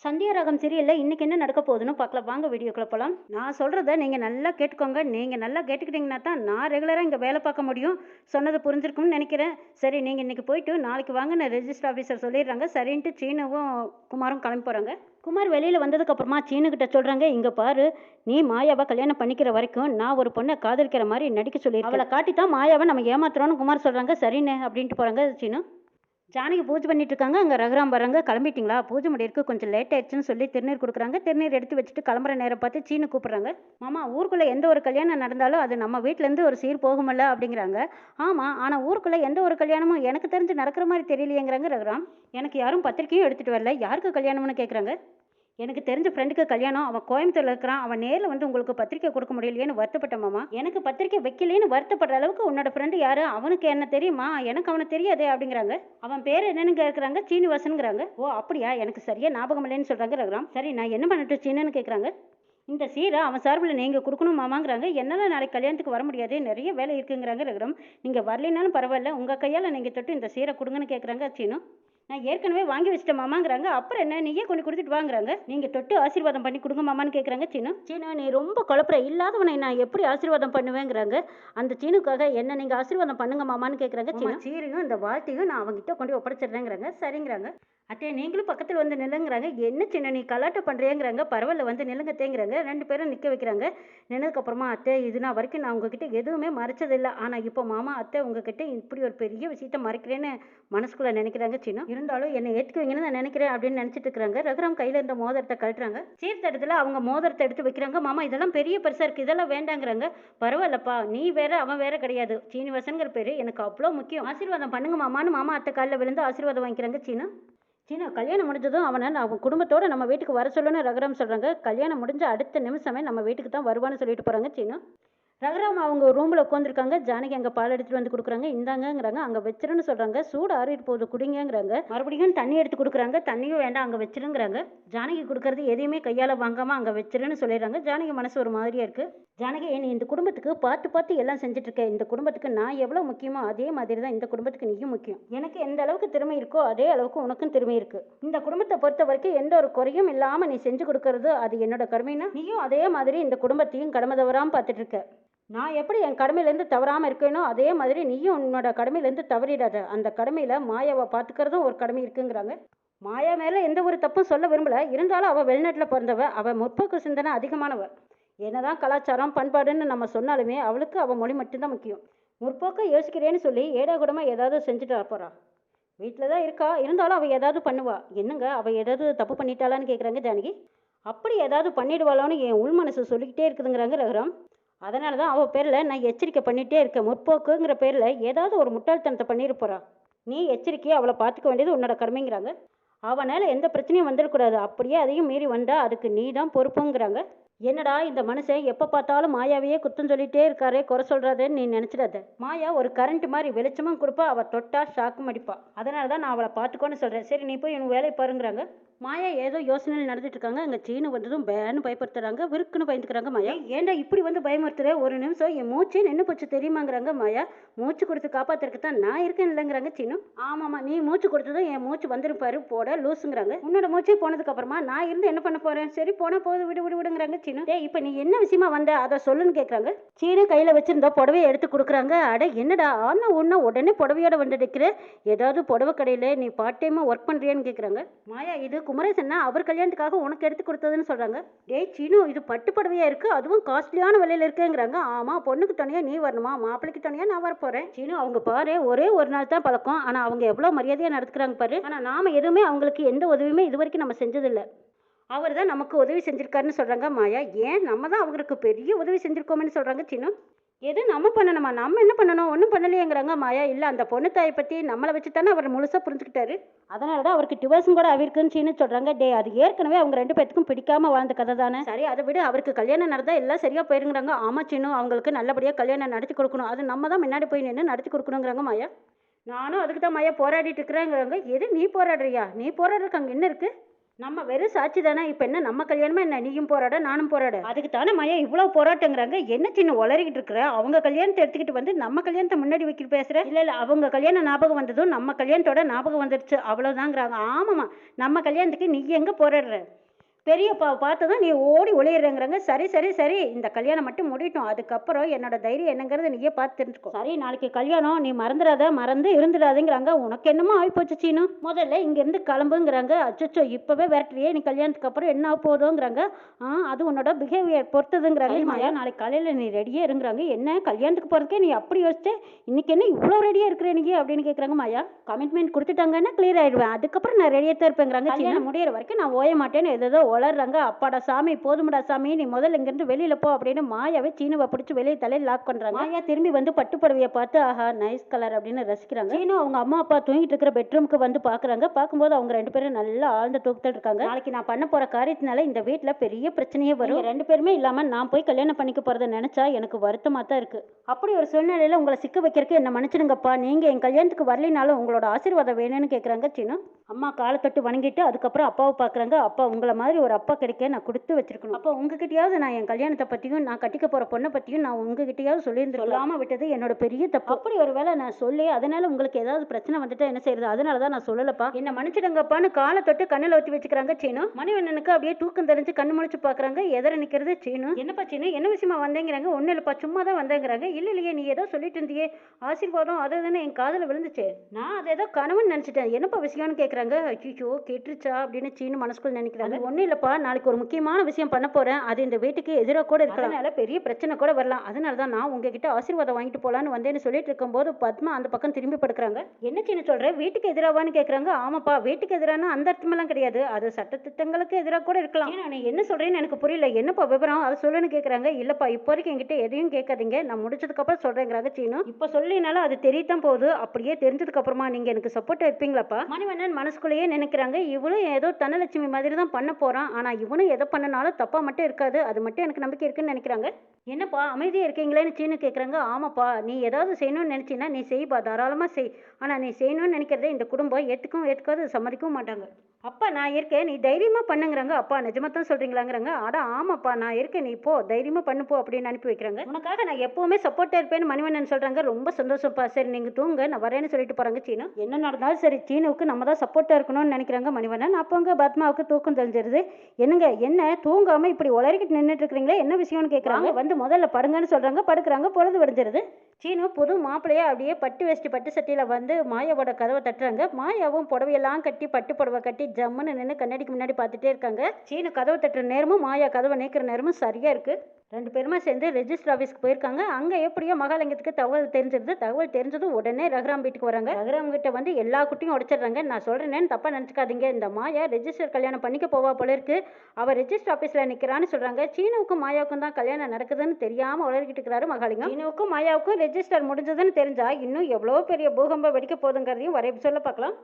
சந்தியா ராகம் சீரியல்ல இன்னைக்கு என்ன நடக்க போகுதுன்னு பார்க்கலாம் வாங்க வீடியோக்குள்ள போகலாம். நான் சொல்றத நீங்க நல்லா கேட்டுக்கோங்க. நீங்க நல்லா கேட்டுக்கிட்டீங்கன்னா தான் நான் ரெகுலரா இங்க வேலை பார்க்க முடியும். சொன்னது புரிஞ்சிருக்கும்னு நினைக்கிறேன். சரி நீங்க இன்னைக்கு போயிட்டு நாளைக்கு வாங்கன்னு ரெஜிஸ்டர் ஆஃபீஸர் சொல்லிடுறாங்க. சரின்ட்டு சீனுவும் குமாரும் கிளம்பி போறாங்க. குமார் வெளியில வந்ததுக்கு அப்புறமா சீனு கிட்ட சொல்றாங்க, இங்க பாரு, நீ மாயாவை கல்யாணம் பண்ணிக்கிற வரைக்கும் நான் ஒரு பொண்ணை காதலிக்கிற மாதிரி நடிக்க சொல்லி அவளை காட்டித்தான் மாயாவை நம்ம ஏமாத்துறோம்னு குமார் சொல்றாங்க. சரின்னு அப்படின்ட்டு போறாங்க சீனு. ஜானகி பூஜை பண்ணிட்டு இருக்காங்க. அங்கே ரகுராம் வராங்க. கிளம்பிட்டீங்களா? பூஜை முடியிருக்கு, கொஞ்சம் லேட் ஆயிடுச்சுன்னு சொல்லி திருநீர் கொடுக்குறாங்க. திருநீர் எடுத்து வச்சுட்டு கிளம்புற நேரம் பார்த்து சீனு கூப்பிடுறாங்க. மாமா, ஊருக்குள்ளே எந்த ஒரு கல்யாணம் நடந்தாலும் அது நம்ம வீட்டிலேருந்து ஒரு சீர் போகுமல்ல அப்படிங்கிறாங்க. ஆமாம், ஆனால் ஊருக்குள்ளே எந்த ஒரு கல்யாணமும் எனக்கு தெரிஞ்சு நடக்கிற மாதிரி தெரியலையேங்கிறாங்க ரகுராம். எனக்கு யாரும் பத்திரிக்கையும் எடுத்துகிட்டு வரல. யாருக்கு கல்யாணம்னு கேட்குறாங்க. எனக்கு தெரிஞ்ச ஃப்ரெண்டுக்கு கல்யாணம், அவன் கோயம்புத்தூர்ல இருக்கிறான். அவன் நேரில் வந்து உங்களுக்கு பத்திரிக்கை கொடுக்க முடியலையேன்னு வருத்தப்பட்ட மாமா. எனக்கு பத்திரிக்கை வைக்கலேன்னு வருத்தப்படுற அளவுக்கு உன்னோட ஃப்ரெண்டு யாரு? அவனுக்கு என்ன தெரியுமா? எனக்கு அவனை தெரியாதே அப்படிங்கிறாங்க. அவன் பேர் என்னன்னு கேட்குறாங்க. சீனிவாசனுங்கிறாங்க. ஓ அப்படியா, எனக்கு சரியா ஞாபகம் இல்லைன்னு சொல்றாங்க ரகுராம். சரி நான் என்ன பண்ணட்டும் சீனன்னு கேட்குறாங்க. இந்த சீரை அவன் சார்பில் நீங்கள் கொடுக்கணும் மாமாங்கிறாங்க. என்னால் நாளைக்கு கல்யாணத்துக்கு வர முடியாது, நிறைய வேலை இருக்குங்கிறாங்க ரகுராம். நீங்கள் வரலைனாலும் பரவாயில்ல, உங்கள் கையால் நீங்கள் தொட்டு இந்த சீரை கொடுங்கன்னு கேட்குறாங்க சீனு. நான் ஏற்கனவே வாங்கி வச்சிட்டேன் மாமாங்கிறாங்க. அப்புறம் என்ன, நீயே கொண்டு கொடுத்துட்டு வாங்குறாங்க. நீங்கள் தொட்டு ஆசீர்வாதம் பண்ணி கொடுங்க மாமான்னு கேட்குறாங்க சீனு. சீனு, நீ ரொம்ப குழப்பற, இல்லாதவனை நான் எப்படி ஆசீர்வாதம் பண்ணுவேங்கிறாங்க. அந்த சீனுக்காக என்ன நீங்கள் ஆசீர்வாதம் பண்ணுங்க மாமான்னு கேட்குறாங்க சீனு. சீரையும் இந்த வாழ்த்தையும் நான் அவங்ககிட்ட கொண்டு ஒப்படைச்சிடுறேங்கிறாங்க. சரிங்கிறாங்க. அத்தே நீங்களும் பக்கத்தில் வந்து நில்லுங்கிறாங்க. என்ன சின்ன நீ கலாட்டம் பண்ணுறேங்கிறாங்க. பரவாயில்ல வந்து நில்லுங்க தேங்கிறாங்க. ரெண்டு பேரும் நிற்க வைக்கிறாங்க. நின்னதுக்கப்புறமா, அத்தை இது நான் வரைக்கும் நான் உங்ககிட்ட எதுவுமே மறைச்சதில்லை, ஆனால் இப்போ மாமா அத்தை உங்ககிட்ட இப்படி ஒரு பெரிய விஷயத்த மறைக்கிறேன்னு மனசுக்குள்ளே நினைக்கிறாங்க சின்ன. இருந்தாலும் என்னை ஏற்றுக்குவீங்கன்னு நான் நினைக்கிறேன் அப்படின்னு நினச்சிட்டு இருக்கிறாங்க. ரகுராம் கையில் இருந்த மோதிரத்தை கழட்டுறாங்க. சீர்தட்டத்தில் அவங்க மோதிரத்தை எடுத்து வைக்கிறாங்க. மாமா இதெல்லாம் பெரிய பெருசாக இருக்குது, இதெல்லாம் வேண்டாங்கிறாங்க. பரவாயில்லப்பா, நீ வேற அவன் வேற கிடையாது, சீனிவாசன்கிற பேர் எனக்கு அவ்வளோ முக்கியம், ஆசீர்வாதம் பண்ணுங்க மாமான்னு மாமா அத்தை காலில் விழுந்து ஆசீர்வாதம் வாங்கிக்கிறாங்க சீனு. சீனா, கல்யாணம் முடிஞ்சதும் அவனை அவன் குடும்பத்தோடு நம்ம வீட்டுக்கு வர சொல்லணும்னு ரகுராம் சொல்கிறாங்க. கல்யாணம் முடிஞ்ச அடுத்த நிமிஷமே நம்ம வீட்டுக்கு தான் வருவான்னு சொல்லிட்டு போகிறாங்க சீனு. ரகுராம் அவங்க ரூமில் உட்காந்துருக்காங்க. ஜானகி அங்கே பால் எடுத்துகிட்டு வந்து கொடுக்குறாங்க. இந்தாங்கங்கிறாங்க. அங்கே வச்சிருன்னு சொல்கிறாங்க. சூடு ஆறிட்டு போகுது குடிங்கிறாங்க. மறுபடியும் தண்ணி எடுத்து கொடுக்குறாங்க. தண்ணியும் வேண்டாம் அங்கே வச்சிருங்கிறாங்க. ஜானகி கொடுக்கறது எதையுமே கையால் வாங்காமல் அங்கே வச்சிருன்னு சொல்லிடுறாங்க. ஜானகி மனசு ஒரு மாதிரியாக இருக்குது. ஜானகி, நீ இந்த குடும்பத்துக்கு பார்த்து பார்த்து எல்லாம் செஞ்சுட்ருக்கேன். இந்த குடும்பத்துக்கு நான் எவ்வளோ முக்கியமோ அதே மாதிரி தான் இந்த குடும்பத்துக்கு நீயும் முக்கியம். எனக்கு எந்த அளவுக்கு திறமை இருக்கோ அதே அளவுக்கு உனக்கும் திறமை இருக்குது. இந்த குடும்பத்தை பொறுத்த வரைக்கும் எந்த ஒரு குறையும் இல்லாமல் நீ செஞ்சு கொடுக்கறது அது என்னோட கடமைன்னா நீயும் அதே மாதிரி இந்த குடும்பத்தையும் கடமை தவறாமல் பார்த்துட்டு இருக்க. நான் எப்படி என் கடமையிலேருந்து தவறாமல் இருக்கேனோ அதே மாதிரி நீயும் உன்னோட கடமையிலேருந்து தவறிடாத. அந்த கடமையில் மாயாவை பார்த்துக்கிறதும் ஒரு கடமை இருக்குங்கிறாங்க. மாயா மேலே எந்த ஒரு தப்பும் சொல்ல விரும்பலை. இருந்தாலும் அவள் வெளிநாட்டில் பிறந்தவ, அவள் முற்போக்கு சிந்தனை அதிகமானவ. என்னதான் கலாச்சாரம் பண்பாடுன்னு நம்ம சொன்னாலுமே அவளுக்கு அவள் மொழி மட்டும்தான் முக்கியம். முற்போக்க யோசிக்கிறேன்னு சொல்லி ஏடாகூடமாக ஏதாவது செஞ்சுட்டு போகிறா. வீட்டில் தான் இருக்கா, இருந்தாலும் அவள் ஏதாவது பண்ணுவா. என்னங்க, அவள் ஏதாவது தப்பு பண்ணிட்டாளான்னு கேட்குறாங்க ஜானகி. அப்படி ஏதாவது பண்ணிடுவாளோன்னு என் உள் மனசு சொல்லிக்கிட்டே இருக்குதுங்கிறாங்க ரகுராம். அதனால தான் அவள் பேரில் நான் எச்சரிக்கை பண்ணிகிட்டே இருக்கேன். முற்போக்குங்கிற பேரில் ஏதாவது ஒரு முட்டாள்தனத்தை பண்ணிட்டு போகிறா. நீ எச்சரிக்கையை அவளை பார்த்துக்க வேண்டியது உன்னோட கடமைங்கிறாங்க. அவனால் எந்த பிரச்சனையும் வந்துடக்கூடாது. அப்படியே அதையும் மீறி வந்தால் அதுக்கு நீ தான் பொறுப்புங்கிறாங்க. என்னடா இந்த மனுஷன் எப்போ பார்த்தாலும் மாயாவையே குத்தம் சொல்லிகிட்டே இருக்காரே, குறை சொல்கிறாருன்னு நீ நினச்சிடாத. மாயா ஒரு கரண்ட் மாதிரி வெளிச்சமும் கொடுப்பா, அவள் தொட்டா ஷாக்கும் அடிப்பா. அதனால தான் நான் அவளை பார்த்துக்கோன்னு சொல்கிறேன். சரி நீ போய் உன் வேலையை பாருங்கிறாங்க. மாயா ஏதோ யோசனையில் நடந்துட்டு இருக்காங்க. அங்கே சீனு வந்ததும் பேன்னு பயப்படுத்துறாங்க. விருக்குன்னு பயந்துக்கிறாங்க. மாயா, ஏன்டா இப்படி வந்து பயமுறுத்துற? ஒரு நிமிஷம் என் மூச்சே நின்று போச்சு தெரியுமாங்கிறாங்க. மாயா, மூச்சு கொடுத்து காப்பாத்துறதுக்கு தான் நான் இருக்கேன் இல்லைங்கிறாங்க சீனு. ஆமாம்மா, நீ மூச்சு கொடுத்ததும் என் மூச்சு வந்துருப்பாரு போட லூஸுங்கிறாங்க. உன்னோட மூச்சே போனதுக்கு அப்புறமா நான் இருந்து என்ன பண்ண போறேன்? சரி போன போது விடு விடு விடுங்கிறாங்க சீனு. டே, இப்போ நீ என்ன விஷயமா வந்த அதை சொல்லுன்னு கேட்குறாங்க. சீனு கையில் வச்சிருந்தா புடவையை எடுத்து கொடுக்குறாங்க. அட என்னடா ஆனா ஒன்று உடனே புடவையோட வந்து நிற்கிற, ஏதாவது புடவை கடையில் நீ பார்ட் டைமாக ஒர்க் பண்ணுறியான்னு கேட்குறாங்க. மாயா, இது குமரேசன்னா அவர் கல்யாணத்துக்காக உனக்கு எடுத்து கொடுத்ததுன்னு சொல்கிறாங்க. டேய் சீனு, இது பட்டு புடவையாக இருக்குது, அதுவும் காஸ்ட்லியான விலையில் இருக்குங்கிறாங்க. ஆமாம், பொண்ணுக்கு துணையாக நீ வரணுமா, மாப்பிள்ளைக்கு துணையாக நான் வரப்போகிறேன். சீனு, அவங்க பாரு ஒரே ஒரு நாள் தான் பழக்கம், ஆனால் அவங்க எவ்வளோ மரியாதையாக நடத்துக்கிறாங்க பாரு. ஆனால் நாம் எதுவுமே அவங்களுக்கு எந்த உதவியுமே இது வரைக்கும் நம்ம செஞ்சதில்லை. அவர் தான் நமக்கு உதவி செஞ்சுருக்காருன்னு சொல்கிறாங்க. மாயா, ஏன் நம்ம தான் அவங்களுக்கு பெரிய உதவி செஞ்சுருக்கோமேன்னு சொல்கிறாங்க சீனு. எது நம்ம பண்ணணுமா? நம்ம என்ன பண்ணணும்? ஒன்றும் பண்ணலையேங்கிறாங்க. மாயா, இல்லை அந்த பொண்ணு தாயை பற்றி நம்மளை வச்சு தானே அவர் முழுசாக புரிஞ்சுக்கிட்டாரு. அதனால தான் அவருக்கு டிவோர்ஸும் கூட ஆகிருக்குன்னு சீனு சொல்கிறாங்க. டே, அது ஏற்கனவே அவங்க ரெண்டு பேத்துக்கும் பிடிக்காம வாழ்ந்த கதை தானே. சரி அதை விட அவருக்கு கல்யாணம் நடந்தால் எல்லாம் சரியாக போயிருங்கிறாங்க. ஆமாம் சீனு, அவங்களுக்கு நல்லபடியாக கல்யாணம் நடத்தி கொடுக்கணும், அது நம்ம தான் முன்னாடி போய் நின்று நடத்தி கொடுக்கணுங்கிறாங்க. மாயா, நானும் அதுக்கு தான் மாயா போராடிட்டு இருக்கிறேங்கிறாங்க. எது நீ போராடுறியா? நீ போராடுறதுக்கு அங்கே என்ன இருக்குது? நம்ம வெறும் சாட்சி தானே. இப்போ என்ன நம்ம கல்யாணமா என்ன? நீயும் போராட நானும் போராட. அதுக்கு தானே மாயா இவ்வளோ போராட்டங்கிறாங்க. என்ன சின்ன உளறிக்கிட்டு இருக்கிற? அவங்க கல்யாணத்தை எடுத்துக்கிட்டு வந்து நம்ம கல்யாணத்தை முன்னாடி வைக்கிட்டு பேசுற? இல்ல இல்ல, அவங்க கல்யாணம் ஞாபகம் வந்ததும் நம்ம கல்யாணத்தோட ஞாபகம் வந்துருச்சு அவ்வளோதாங்கிறாங்க. ஆமாம்மா, நம்ம கல்யாணத்துக்கு நீ எங்கே போராடுற? பெரியப்பாவை பார்த்ததும் நீ ஓடி ஒளியிறங்கிறாங்க. சரி சரி சரி, இந்த கல்யாணம் மட்டும் முடியட்டும், அதுக்கப்புறம் என்னோட தைரியம் என்னங்கிறத நீயே பார்த்து தெரிஞ்சுக்கோ. சரி, நாளைக்கு கல்யாணம், நீ மறந்துடாத, மறந்து இருந்துடாதுங்கிறாங்க. உனக்கு என்னமோ ஆகிப்போச்சு சீனு. முதல்ல இங்கேருந்து கிளம்புங்கிறாங்க. அச்சோ, இப்போவே விரட்டுறியே, நீ கல்யாணத்துக்கு அப்புறம் என்ன ஆக போதுங்கிறாங்க. அது உன்னோட பிஹேவியர் பொறுத்ததுங்கிறாங்க. மாயா, நாளைக்கு காலையில் நீ ரெடியாக இருங்கிறாங்க. என்ன கல்யாணத்துக்கு போகிறதுக்கே நீ அப்படி யோசிச்சு இன்னைக்கு என்ன இவ்வளோ ரெடியாக இருக்கிற நீ அப்படின்னு கேட்குறாங்க. மாயா, கமிட்மெண்ட் கொடுத்துட்டாங்கன்னா கிளியர் ஆகிடுவேன், அதுக்கப்புறம் நான் ரெடியாக தான் இருப்பேங்கிறாங்க. கல்யாணம் முடியிற வரைக்கும் நான் ஓய மாட்டேன்னு ஏதோ வளர்றாங்க. அப்பாடா சாமி, போதுமடா சாமி, நீ முதல்ல இங்கிருந்து வெளியில போ அப்படின்னு மாயாவே சீனுவை பிடிச்சி வெளியே தலையில் லாக் பண்றாங்க. மாயா திரும்பி வந்து பட்டு புடவையை பார்த்து ஆஹா நைஸ் கலர் அப்படின்னு ரசிக்கிறாங்க. சீனு அவங்க அம்மா அப்பா தூங்கிட்டு இருக்கிற பெட்ரூமுக்கு வந்து பாக்குறாங்க. பார்க்கும்போது அவங்க ரெண்டு பேரும் நல்லா ஆழ்ந்த தூக்கத்தில் இருக்காங்க. நாளைக்கு நான் பண்ண போற காரியத்தினால இந்த வீட்டுல பெரிய பிரச்சனையே வரும். ரெண்டு பேருமே இல்லாம நான் போய் கல்யாணம் பண்ணிக்க போறதை நினைச்சா எனக்கு வருத்தமா தான் இருக்கு. அப்படி ஒரு சூழ்நிலையில உங்களை சிக்க வைக்கிறதுக்கு என்ன மன்னிச்சிடுங்கப்பா. நீங்க என் கல்யாணத்துக்கு வரலினாலும் உங்களோட ஆசீர்வாதம் வேணும்னு கேட்குறாங்க சீனு. அம்மா காலை தொட்டு வணங்கிட்டு அதுக்கப்புறம் அப்பாவை பார்க்குறாங்க. அப்பா, உங்களை மாதிரி ஒரு அப்பா கிடைக்க நான் கொடுத்து வச்சிருக்கணும். அப்போ உங்ககிட்டயாவது நான் என் கல்யாணத்தை பற்றியும் நான் கட்டிக்க போகிற பொண்ணை பற்றியும் நான் உங்ககிட்டயாவது சொல்லியிருந்து சொல்லாமல் விட்டது என்னோட பெரிய தப்பு. அப்படி ஒரு வேளை நான் சொல்லி அதனால உங்களுக்கு ஏதாவது பிரச்சனை வந்துட்டா என்ன செய்யறது? அதனால தான் நான் சொல்லலப்பா, என்ன மன்னிச்சிடுங்கப்பான்னு காலை தொட்டு கண்ணில் ஊற்றி வச்சுக்கிறாங்க சீனு. மணிவண்ணனுக்கு அப்படியே தூக்கம் தெரிஞ்சு கண்ணு முழிச்சு பார்க்குறாங்க. எதிர நிற்கிறது சீனு. என்னப்பா சீனு, என்ன விஷயமா வந்தேங்கிறாங்க. ஒன்றும் இல்லைப்பா, சும்மா தான் வந்தேங்கிறாங்க. இல்லை இல்லையே, நீ ஏதோ சொல்லிட்டு இருந்தியே ஆசீர்வாதம் அது தானே என் காதில் விழுந்துச்சு. நான் அதை ஏதோ கனவுன்னு நினச்சிட்டேன். என்னப்பா விஷயம்னு கேட்குறாங்க. ஐயோ, கேட்டுருச்சா அப்படின்னு சீனு மனசுக்குள்ள நினைக்கிறாங்க. ஒன்றும் இல்லைப்பா, நாளைக்கு ஒரு முக்கியமான விஷயம் பண்ண போறேன். அது இந்த வீட்டுக்கு எதிராக கூட இருக்கலாம், அதனால பெரிய பிரச்சனை கூட வரலாம். அதனால தான் நான் உங்ககிட்ட ஆசீர்வாதம் வாங்கிட்டு போலான்னு வந்தேன்னு சொல்லிட்டு இருக்கும்போது பத்மா அந்த பக்கம் திரும்பி படுக்கிறாங்க. என்ன சின்ன சொல்ற, வீட்டுக்கு எதிராவான்னு கேட்குறாங்க. ஆமாப்பா, வீட்டுக்கு எதிரான அந்த அர்த்தமெல்லாம் கிடையாது, அது சட்டத்திட்டங்களுக்கு எதிராக கூட இருக்கலாம். நான் என்ன சொல்றேன்னு எனக்கு புரியல, என்னப்பா விவரம் அதை சொல்லுன்னு கேட்குறாங்க. இல்லப்பா, இப்போ வரைக்கும் என்கிட்ட எதையும் கேட்காதீங்க, நான் முடிச்சதுக்கு அப்புறம் சொல்றேங்கிறாங்க சீனு. இப்போ சொல்லினாலும் அது தெரியத்தான் போகுது, அப்படியே தெரிஞ்சதுக்கு அப்புறமா நீங்க எனக்கு சப்போர்ட் இருப்பீங்களாப்பா? மணிவண்ணன் மனசுக்குள்ளேயே நினைக்கிறாங்க. இவளும் ஏதோ தனலட்சுமி மாதிரி தான் பண்ண போறான், ஆனா இவனும் எதை பண்ணனாலும் தப்பா மட்டும் இருக்காது, அது மட்டும் எனக்கு நம்பிக்கை இருக்குன்னு நினைக்கிறாங்க. என்னப்பா அமைதியா இருக்கீங்களேன்னு சீனு கேட்குறாங்க. ஆமாப்பா, நீ ஏதாவது செய்யணும்னு நினைச்சின்னா நீ செய்ப்பா, தாராளமா செய். ஆனா நீ செய்யணும்னு நினைக்கிறத இந்த குடும்பம் ஏத்துக்காது, சம்மதிக்கவும் மாட்டாங்க. அப்பா நான் இருக்கேன், நீ தைரியமா பண்ணுங்கிறாங்க. அப்பா நிஜமா தான் சொல்றீங்களாங்கிறாங்க. அட ஆமாப்பா, நான் இருக்கேன், நீ போ, தைரியமா பண்ணுப்போ அப்படின்னு அனுப்பி வைக்கிறாங்க. உனக்காக நான் எப்பவுமே சப்போர்ட்டா இருப்பேன்னு மணிவண்ணன் சொல்றாங்க. ரொம்ப சந்தோஷம்ப்பா, சரி நீங்க தூங்க, நான் வரேன்னு சொல்லிட்டு போறாங்க சீனு. என்ன நடந்தாலும் சரி, சீனுவுக்கு நம்ம தான் சப்போர்ட்டா இருக்கணும்னு நினைக்கிறாங்க மணிவண்ணன். அப்போங்க பத்மாவுக்கு தூக்கம் தெரிஞ்சிருது. என்னங்க என்ன தூங்காம இப்படி உளறிக்கிட்டு நின்றுட்டு இருக்கிறீங்களே, என்ன விஷயம்னு கேட்குறாங்க. வந்து முதல்ல படுங்கன்னு சொல்றாங்க. படுக்கிறாங்க. பொழுது விடிஞ்சிருது. சீனு புது மாப்பிள்ளையா அப்படியே பட்டு வேஷ்டி பட்டு சட்டியில வந்து மாயாவோட கதவை தட்டுறாங்க. மாயாவும் புடவையெல்லாம் கட்டி பட்டு புடவை கட்டி ஜம்முன்னு நின்று கண்ணாடிக்கு முன்னாடி பார்த்துட்டே இருக்காங்க. சீனு கதவை தட்டுற நேரமும் மாயா கதவை நீக்கிற நேரமும் சரியா இருக்கு. ரெண்டு பேருமா சேர்ந்து ரெஜிஸ்டர் ஆஃபீஸ்க்கு போயிருக்காங்க. அங்கே எப்படியோ மகாலிங்கத்துக்கு தகவல் தெரிஞ்சிருது. தகவல் தெரிஞ்சதும் உடனே ரகுராம் வீட்டுக்கு வராங்க. ரகுராம் கிட்ட வந்து எல்லா குட்டியும் உடைச்சிடுறாங்க. நான் சொல்றேன்னு தப்பா நினச்சிக்காதீங்க, இந்த மாயா ரெஜிஸ்டர் கல்யாணம் பண்ணிக்க போவா போல இருக்கு, அவ ரெஜிஸ்டர் ஆஃபீஸில் நிற்கிறான்னு சொல்றாங்க. சீனுவுக்கும் மாயாவுக்கும் தான் கல்யாணம் நடக்குதுன்னு தெரியாமல் உளறிக்கிட்டு இருக்கிறாரு மகாலிங்கம். சீனுவுக்கும் மாயாவுக்கும் ரெஜிஸ்டர் முடிஞ்சதுன்னு தெரிஞ்சா இன்னும் எவ்வளோ பெரிய பூகம்பம் வெடிக்க போகுதுங்கிறதையும் வரை சொல்ல பார்க்கலாம்.